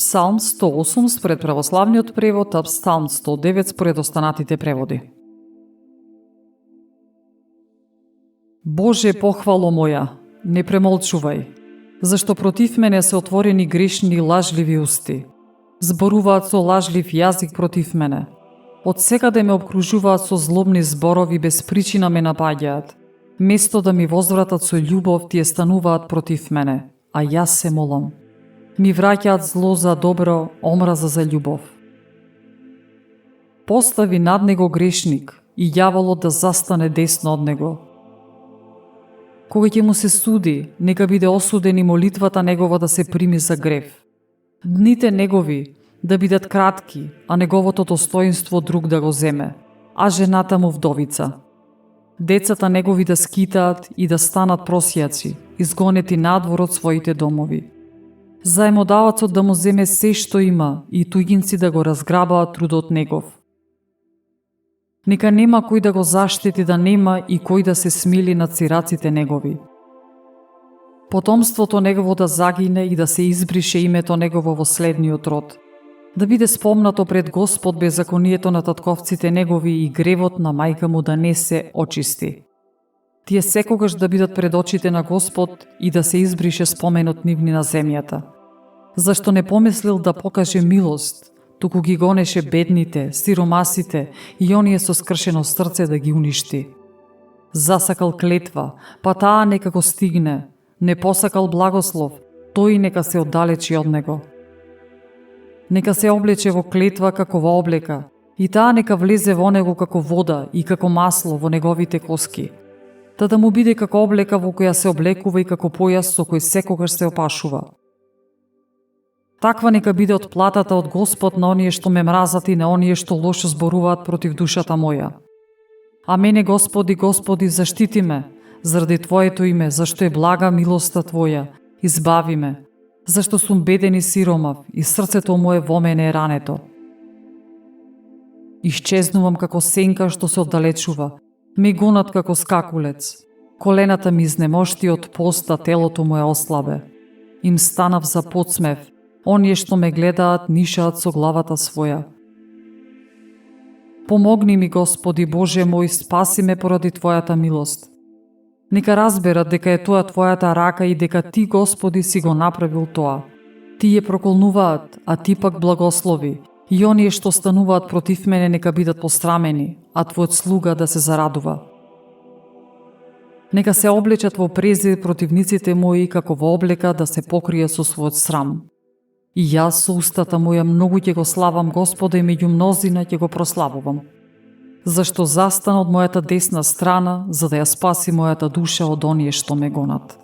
Псалм 108 според православниот превод, а Псалм 109 според останатите преводи. Боже, похвало моја, не премолчувај, зашто против мене се отворени грешни и лажливи усти. Зборуваат со лажлив јазик против мене. Од секаде ме обкружуваат со злобни зборови, без причина ме напаѓаат. Место да ми возвратат со љубов, тие стануваат против мене, а јас се молам. Ми враќаат зло за добро, омраза за љубов. Постави над него грешник и ѓаволот да застане десно од него. Кога ќе му се суди, нека биде осуден и молитвата негова да се прими за грев. Дните негови да бидат кратки, а неговото достоинство друг да го земе, а жената му вдовица. Децата негови да скитаат и да станат просјаци, изгонети надвор од своите домови. Заемодавацот да му земе се што има и туѓинци да го разграбаат трудот негов. Нека нема кој да го заштити, да нема и кој да се смили над сираците негови. Потомството негово да загине и да се избрише името негово во следниот род. Да биде спомнато пред Господ беззаконието на татковците негови и гревот на мајка му да не се очисти. Тие секогаш да бидат пред очите на Господ и да се избрише споменот нивни на земјата. Зашто не помислил да покаже милост, туку ги гонеше бедните, сиромасите и оние со скршено срце да ги уништи. Засакал клетва, па таа нека го стигне, не посакал благослов, тој нека се оддалечи од него. Нека се облече во клетва како во облека, и таа нека влезе во него како вода и како масло во неговите коски. Да му биде како облека во која се облекува и како појас со кој секогаш се опашува. Таква нека биде отплатата од Господ на оние што ме мразат и на оние што лошо зборуваат против душата моја. А мене, Господи, Господи, заштити ме, заради Твоето име, зашто е блага милоста Твоја, избави ме, зашто сум беден и сиромав и срцето мое во мене е рането. Исчезнувам како сенка што се оддалечува, ме гонат како скакулец. Колената ми изнемошти од поста, телото му е ослабе. Им станав за подсмев, оние што ме гледаат нишаат со главата своја. Помогни ми, Господи, Боже мој, спаси ме поради Твојата милост. Нека разберат дека е тоа Твојата рака и дека Ти, Господи, си го направил тоа. Тие проколнуваат, а Ти пак благослови, и оние што стануваат против мене нека бидат посрамени, а Твојот слуга да се зарадува. Нека се облечат во презир противниците мои, како во облека да се покрие со својот срам. И јас со устата моја многу ќе го славам Господа и меѓу мнозина ќе го прославувам. Зашто застана од мојата десна страна, за да ја спаси мојата душа од оние што ме гонат.